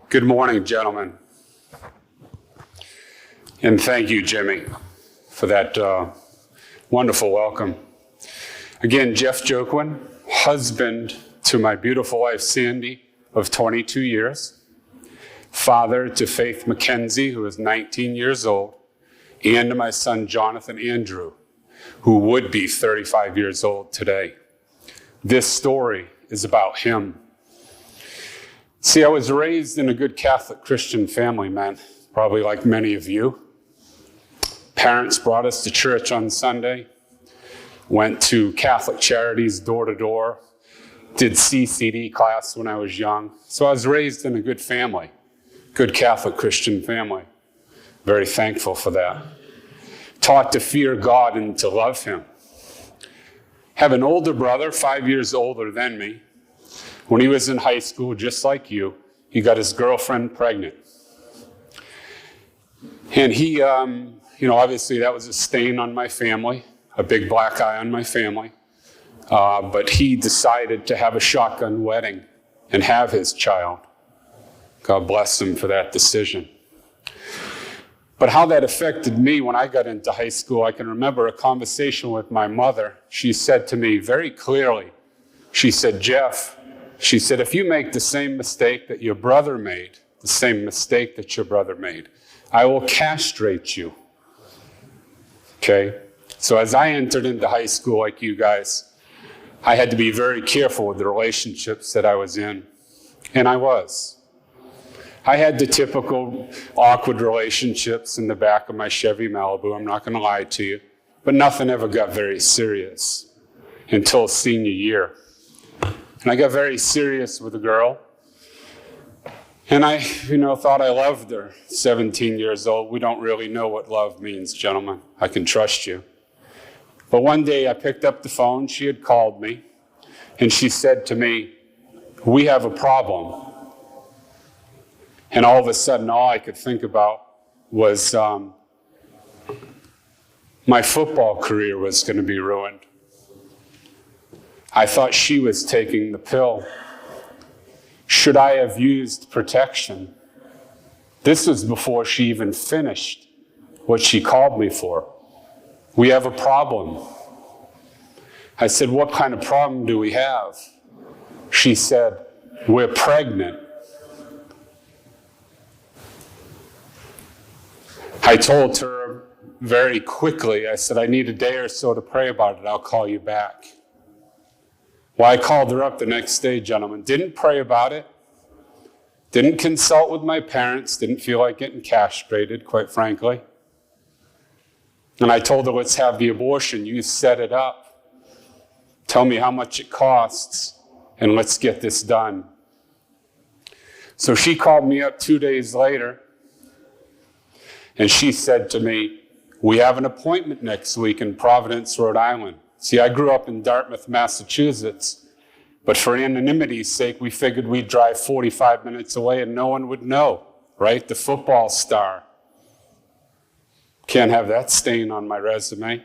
Good morning, gentlemen. And thank you, Jimmy, for that wonderful welcome. Again, Jeff Joquin, husband to my beautiful wife, Sandy, of 22 years, father to Faith McKenzie, who is 19 years old, and to my son, Jonathan Andrew, who would be 35 years old today. This story is about him. See, I was raised in a good Catholic Christian family, man, probably like many of you. Parents brought us to church on Sunday, went to Catholic charities door to door, did CCD class when I was young. So I was raised in a good family, good Catholic Christian family. Very thankful for that. Taught to fear God and to love him. Have an older brother, 5 years older than me. When he was in high school, just like you, he got his girlfriend pregnant. And he, obviously that was a stain on my family, a big black eye on my family. But he decided to have a shotgun wedding and have his child. God bless him for that decision. But how that affected me when I got into high school, I can remember a conversation with my mother. She said to me very clearly, she said, Jeff, she said, if you make the same mistake that your brother made, I will castrate you. Okay? So as I entered into high school like you guys, I had to be very careful with the relationships that I was in. And I was. I had the typical awkward relationships in the back of my Chevy Malibu, I'm not going to lie to you. But nothing ever got very serious until senior year. And I got very serious with a girl. And I, thought I loved her. 17 years old. We don't really know what love means, gentlemen. I can trust you. But one day I picked up the phone. She had called me. And she said to me, we have a problem. And all of a sudden, all I could think about was my football career was going to be ruined. I thought she was taking the pill. Should I have used protection? This was before she even finished what she called me for. We have a problem. I said, what kind of problem do we have? She said, we're pregnant. I told her very quickly, I said, I need a day or so to pray about it. I'll call you back. Well, I called her up the next day, gentlemen. Didn't pray about it. Didn't consult with my parents. Didn't feel like getting castrated, quite frankly. And I told her, let's have the abortion. You set it up. Tell me how much it costs, and let's get this done. So she called me up 2 days later, and she said to me, we have an appointment next week in Providence, Rhode Island. See, I grew up in Dartmouth, Massachusetts, but for anonymity's sake, we figured we'd drive 45 minutes away and no one would know, right? The football star. Can't have that stain on my resume.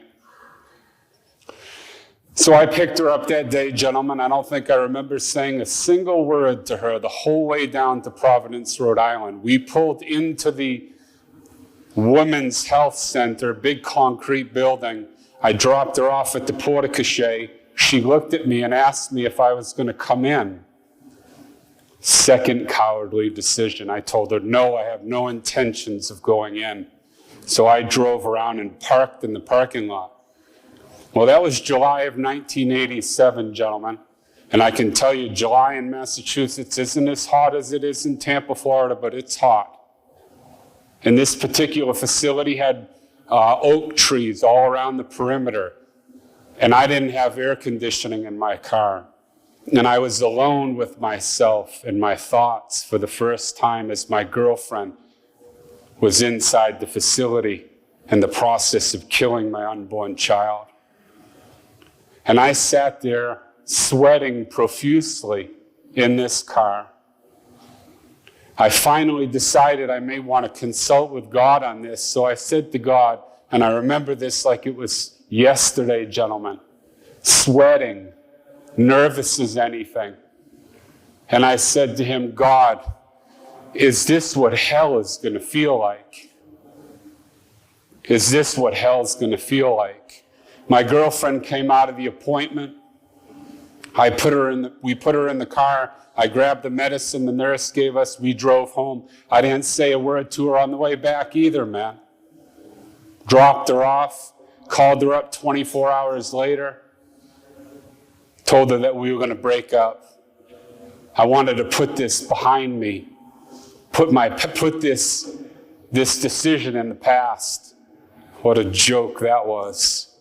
So I picked her up that day, gentlemen. I don't think I remember saying a single word to her the whole way down to Providence, Rhode Island. We pulled into the Women's Health Center, big concrete building. I dropped her off at the porte-cochere. She looked at me and asked me if I was going to come in. Second cowardly decision. I told her, no, I have no intentions of going in. So I drove around and parked in the parking lot. Well, that was July of 1987, gentlemen. And I can tell you, July in Massachusetts isn't as hot as it is in Tampa, Florida, but it's hot. And this particular facility had oak trees all around the perimeter. And I didn't have air conditioning in my car. And I was alone with myself and my thoughts for the first time as my girlfriend was inside the facility in the process of killing my unborn child. And I sat there sweating profusely in this car. I finally decided I may want to consult with God on this. So I said to God, and I remember this like it was yesterday, gentlemen, sweating, nervous as anything. And I said to him, God, is this what hell is going to feel like? Is this what hell's going to feel like? My girlfriend came out of the appointment. We put her in the car. I grabbed the medicine the nurse gave us. We drove home. I didn't say a word to her on the way back either, man. Dropped her off, called her up 24 hours later, told her that we were going to break up. I wanted to put this behind me, put this decision in the past. What a joke that was.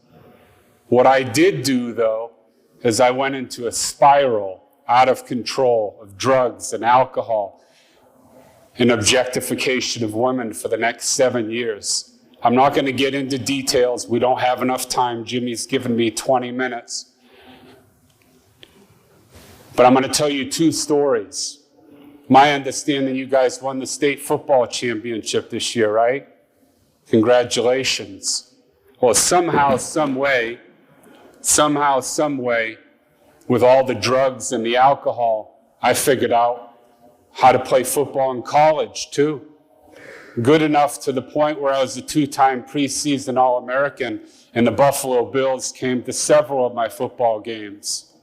What I did do, though, is I went into a spiral out of control of drugs and alcohol and objectification of women for the next 7 years. I'm not going to get into details. We don't have enough time. Jimmy's given me 20 minutes. But I'm going to tell you 2 stories. My understanding, you guys won the state football championship this year, right? Congratulations. Well, somehow, some way, with all the drugs and the alcohol, I figured out how to play football in college, too. Good enough to the point where I was a 2-time preseason All-American, and the Buffalo Bills came to several of my football games.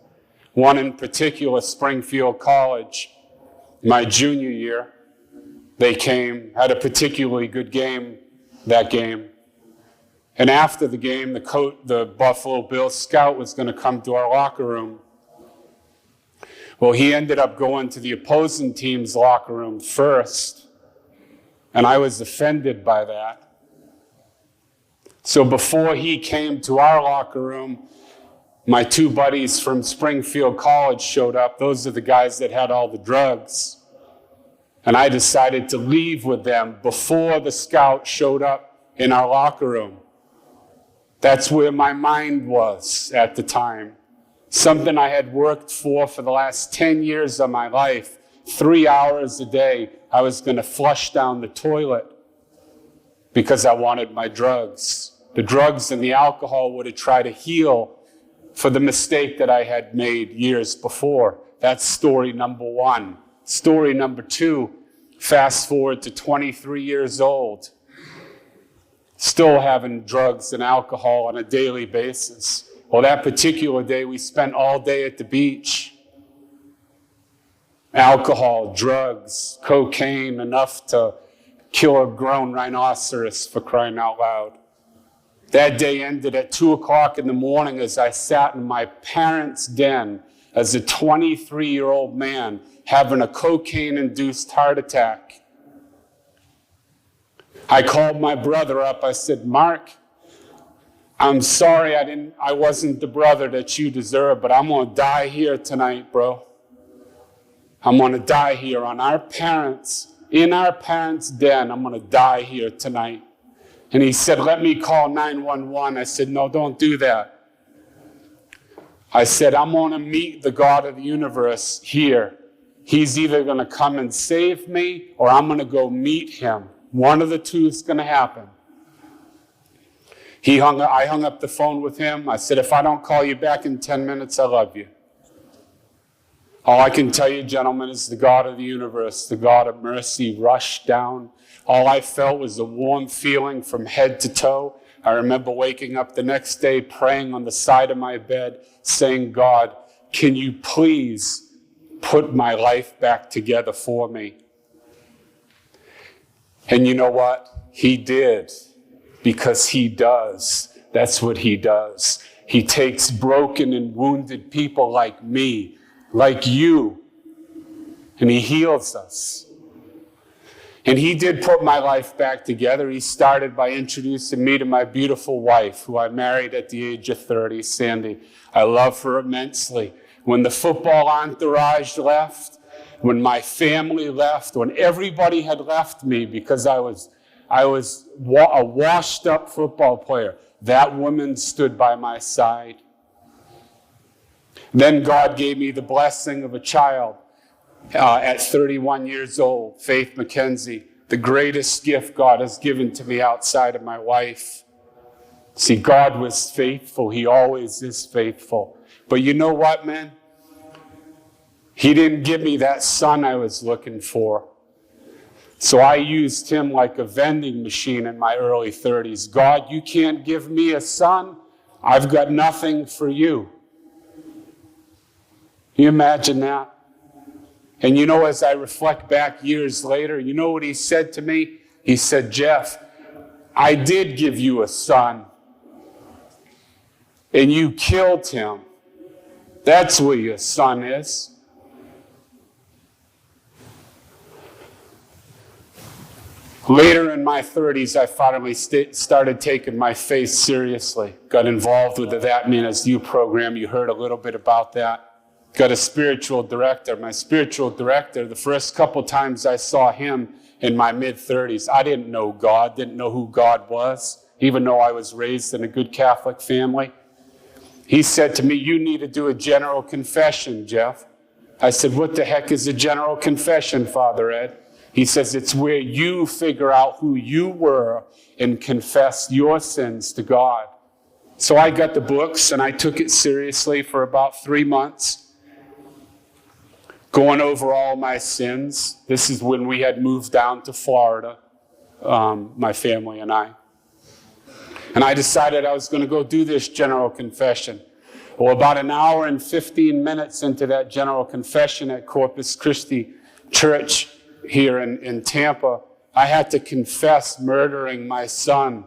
One in particular, Springfield College, my junior year. They came, had a particularly good game that game. And after the game, the Buffalo Bills scout was going to come to our locker room. Well, he ended up going to the opposing team's locker room first. And I was offended by that. So before he came to our locker room, my 2 buddies from Springfield College showed up. Those are the guys that had all the drugs. And I decided to leave with them before the scout showed up in our locker room. That's where my mind was at the time. Something I had worked for the last 10 years of my life. 3 hours a day, I was going to flush down the toilet because I wanted my drugs. The drugs and the alcohol would have tried to heal for the mistake that I had made years before. That's story number 1. Story number 2, fast forward to 23 years old, still having drugs and alcohol on a daily basis. Well, that particular day, we spent all day at the beach. Alcohol, drugs, cocaine, enough to kill a grown rhinoceros, for crying out loud. That day ended at 2 o'clock in the morning as I sat in my parents' den as a 23-year-old man having a cocaine-induced heart attack. I called my brother up. I said, Mark, I'm sorry I wasn't the brother that you deserve, but I'm going to die here tonight, bro. I'm going to die here in our parents' den. I'm going to die here tonight. And he said, let me call 911. I said, no, don't do that. I said, I'm going to meet the God of the universe here. He's either going to come and save me or I'm going to go meet him. One of the two is going to happen. I hung up the phone with him. I said, if I don't call you back in 10 minutes, I love you. All I can tell you, gentlemen, is the God of the universe, the God of mercy, rushed down. All I felt was a warm feeling from head to toe. I remember waking up the next day, praying on the side of my bed, saying, God, can you please put my life back together for me? And you know what? He did, because he does. That's what he does. He takes broken and wounded people like me, like you, and he heals us. And he did put my life back together. He started by introducing me to my beautiful wife, who I married at the age of 30, Sandy. I love her immensely. When the football entourage left, when my family left, when everybody had left me because I was a washed-up football player, that woman stood by my side. Then God gave me the blessing of a child at 31 years old, Faith McKenzie, the greatest gift God has given to me outside of my wife. See, God was faithful. He always is faithful. But you know what, man? He didn't give me that son I was looking for. So I used him like a vending machine in my early 30s. God, you can't give me a son. I've got nothing for you. Can you imagine that? And you know, as I reflect back years later, you know what he said to me? He said, Jeff, I did give you a son, and you killed him. That's what your son is. Later in my 30s, I finally started taking my faith seriously. Got involved with the That Man Is You program. You heard a little bit about that. Got a spiritual director. My spiritual director, the first couple times I saw him in my mid-30s, I didn't know God, didn't know who God was, even though I was raised in a good Catholic family. He said to me, you need to do a general confession, Jeff. I said, what the heck is a general confession, Father Ed? He says, it's where you figure out who you were and confess your sins to God. So I got the books and I took it seriously for about 3 months, going over all my sins. This is when we had moved down to Florida, my family and I. And I decided I was going to go do this general confession. Well, about an hour and 15 minutes into that general confession at Corpus Christi Church here in Tampa, I had to confess murdering my son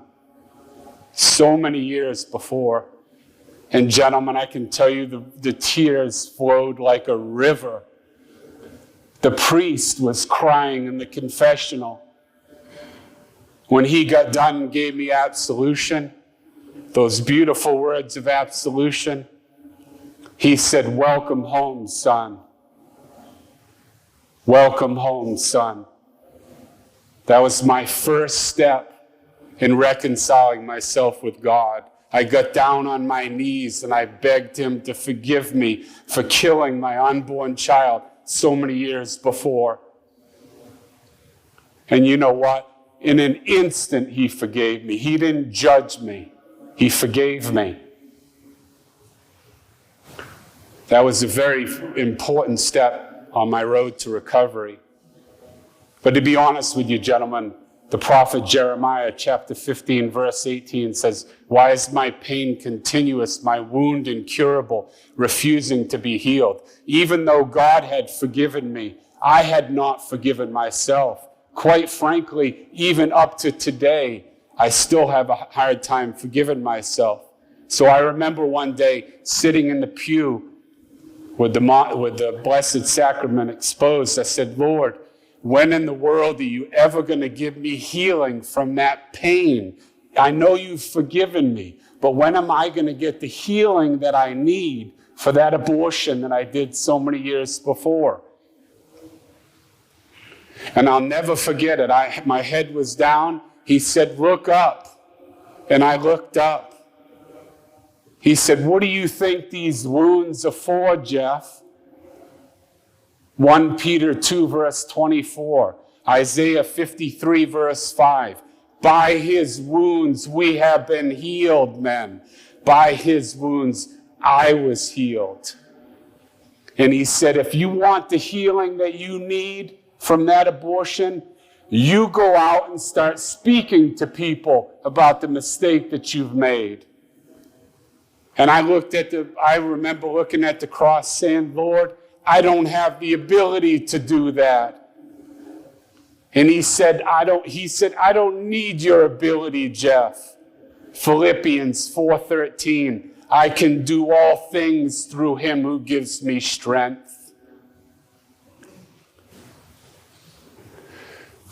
so many years before. And gentlemen, I can tell you the tears flowed like a river. The priest was crying in the confessional. When he got done and gave me absolution, those beautiful words of absolution, he said, welcome home, son. Welcome home, son. That was my first step in reconciling myself with God. I got down on my knees and I begged him to forgive me for killing my unborn child so many years before. And you know what? In an instant, he forgave me. He didn't judge me. He forgave me. That was a very important step on my road to recovery. But to be honest with you, gentlemen, the prophet Jeremiah, chapter 15, verse 18 says, why is my pain continuous, my wound incurable, refusing to be healed? Even though God had forgiven me, I had not forgiven myself. Quite frankly, even up to today, I still have a hard time forgiving myself. So I remember one day sitting in the pew with the Blessed Sacrament exposed. I said, Lord, when in the world are you ever going to give me healing from that pain? I know you've forgiven me, but when am I going to get the healing that I need for that abortion that I did so many years before? And I'll never forget it. My head was down. He said, look up. And I looked up. He said, what do you think these wounds are for, Jeff? 1 Peter 2, verse 24. Isaiah 53, verse 5. By his wounds we have been healed, men. By his wounds I was healed. And he said, if you want the healing that you need from that abortion, you go out and start speaking to people about the mistake that you've made. And I remember looking at the cross saying, Lord, I don't have the ability to do that. And he said, I don't need your ability, Jeff. Philippians 4:13, I can do all things through him who gives me strength.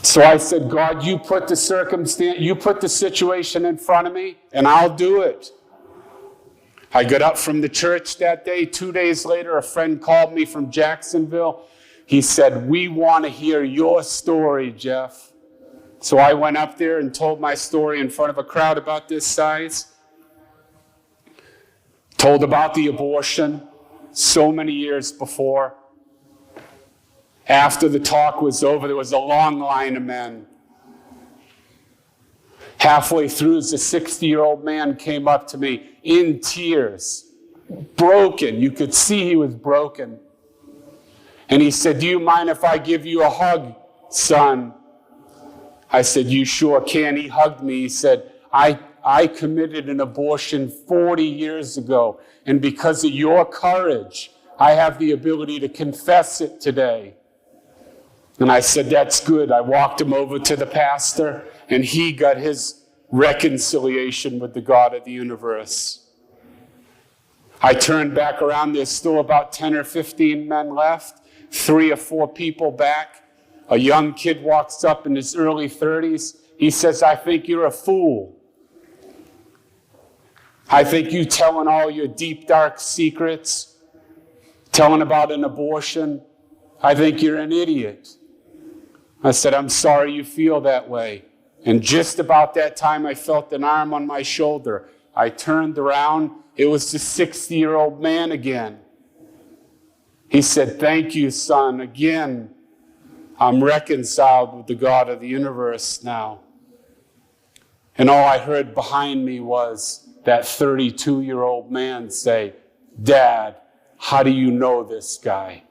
So I said, God, you put the situation in front of me, and I'll do it. I got up from the church that day. 2 days later, a friend called me from Jacksonville. He said, we want to hear your story, Jeff. So I went up there and told my story in front of a crowd about this size. Told about the abortion so many years before. After the talk was over, there was a long line of men. Halfway through, the 60-year-old man came up to me in tears, broken. You could see he was broken. And he said, do you mind if I give you a hug, son? I said, you sure can? He hugged me. He said, I committed an abortion 40 years ago, and because of your courage, I have the ability to confess it today. And I said, that's good. I walked him over to the pastor, and he got his reconciliation with the God of the universe. I turned back around. There's still about 10 or 15 men left, 3 or 4 people back. A young kid walks up in his early 30s. He says, I think you're a fool. I think you telling all your deep, dark secrets, telling about an abortion, I think you're an idiot. I said, I'm sorry you feel that way. And just about that time, I felt an arm on my shoulder. I turned around. It was the 60-year-old man again. He said, thank you, son. Again, I'm reconciled with the God of the universe now. And all I heard behind me was that 32-year-old man say, Dad, how do you know this guy?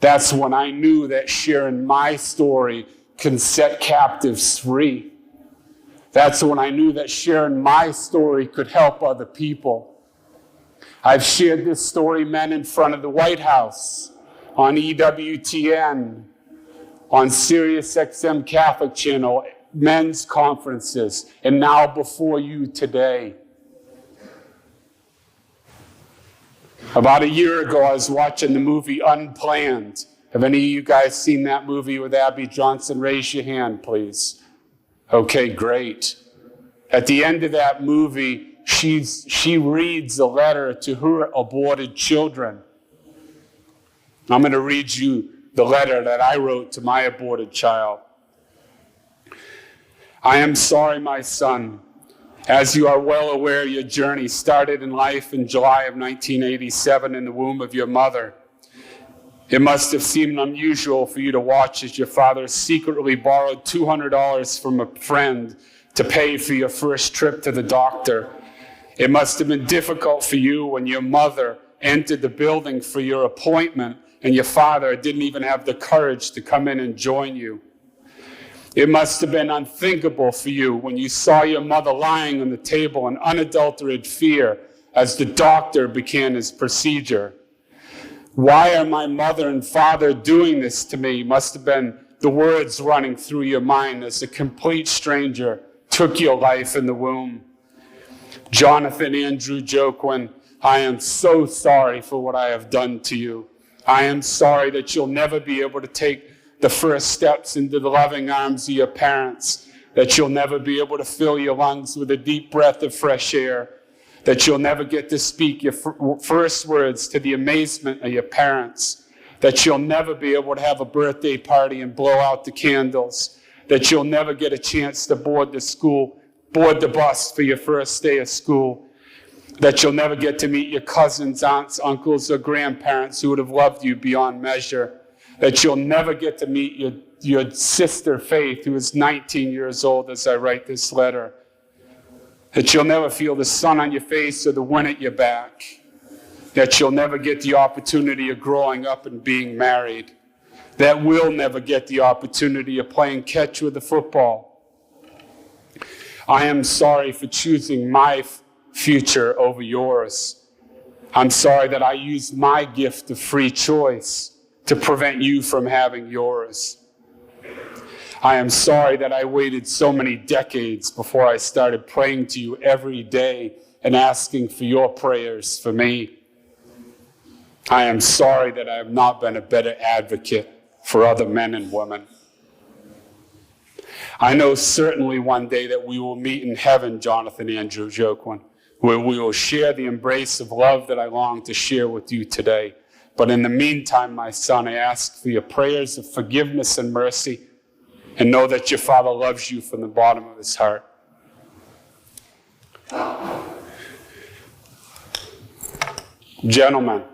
That's when I knew that sharing my story can set captives free. That's when I knew that sharing my story could help other people. I've shared this story, men, in front of the White House, on EWTN, on Sirius XM Catholic Channel, men's conferences, and now before you today. About a year ago, I was watching the movie Unplanned. Have any of you guys seen that movie with Abby Johnson? Raise your hand, please. Okay, great. At the end of that movie, she reads a letter to her aborted children. I'm going to read you the letter that I wrote to my aborted child. I am sorry, my son. As you are well aware, your journey started in life in July of 1987 in the womb of your mother. It must have seemed unusual for you to watch as your father secretly borrowed $200 from a friend to pay for your first trip to the doctor. It must have been difficult for you when your mother entered the building for your appointment and your father didn't even have the courage to come in and join you. It must have been unthinkable for you when you saw your mother lying on the table in unadulterated fear as the doctor began his procedure. Why are my mother and father doing this to me? Must have been the words running through your mind as a complete stranger took your life in the womb. Jonathan Andrew Joquin, I am so sorry for what I have done to you. I am sorry that you'll never be able to take the first steps into the loving arms of your parents, that you'll never be able to fill your lungs with a deep breath of fresh air, that you'll never get to speak your first words to the amazement of your parents, that you'll never be able to have a birthday party and blow out the candles, that you'll never get a chance to board the bus for your first day of school, that you'll never get to meet your cousins, aunts, uncles, or grandparents who would have loved you beyond measure, that you'll never get to meet your sister Faith, who is 19 years old as I write this letter, that you'll never feel the sun on your face or the wind at your back, that you'll never get the opportunity of growing up and being married, that we'll never get the opportunity of playing catch with the football. I am sorry for choosing my future over yours. I'm sorry that I used my gift of free choice to prevent you from having yours. I am sorry that I waited so many decades before I started praying to you every day and asking for your prayers for me. I am sorry that I have not been a better advocate for other men and women. I know certainly one day that we will meet in heaven, Jonathan Andrew Joquin, where we will share the embrace of love that I long to share with you today. But in the meantime, my son, I ask for your prayers of forgiveness and mercy, and know that your Father loves you from the bottom of his heart. Gentlemen,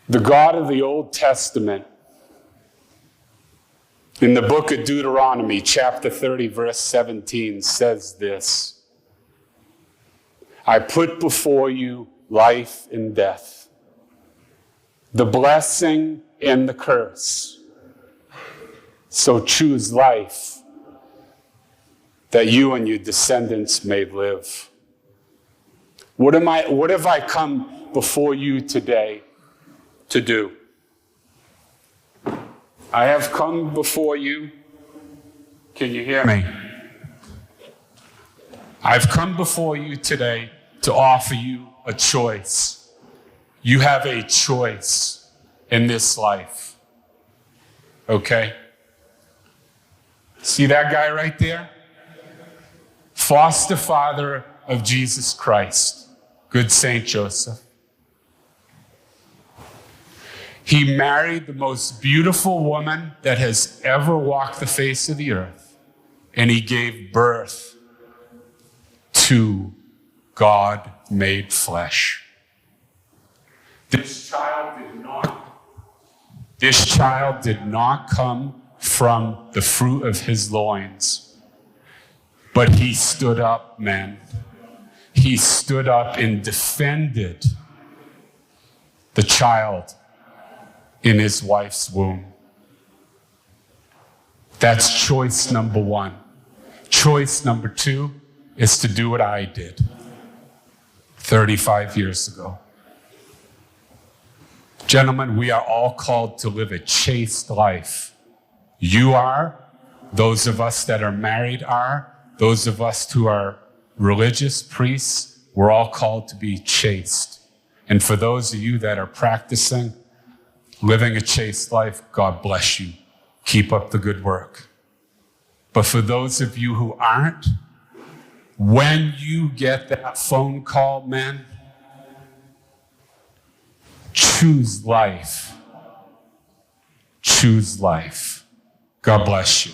the God of the Old Testament, in the book of Deuteronomy, chapter 30, verse 17, says this: I put before you life and death, the blessing and the curse. So choose life, that you and your descendants may live. What have I come before you today to do? I have come before you. Can you hear me? I've come before you today to offer you a choice. You have a choice in this life. Okay? See that guy right there? Foster father of Jesus Christ, good Saint Joseph. He married the most beautiful woman that has ever walked the face of the earth, and he gave birth to God made flesh. This child did not come from the fruit of his loins, but he stood up, men. He stood up and defended the child in his wife's womb. That's choice number one. Choice number two is to do what I did 35 years ago. Gentlemen, we are all called to live a chaste life. You are, those of us that are married are, those of us who are religious priests, we're all called to be chaste. And for those of you that are practicing living a chaste life, God bless you. Keep up the good work. But for those of you who aren't, when you get that phone call, men, choose life. Choose life. God bless you.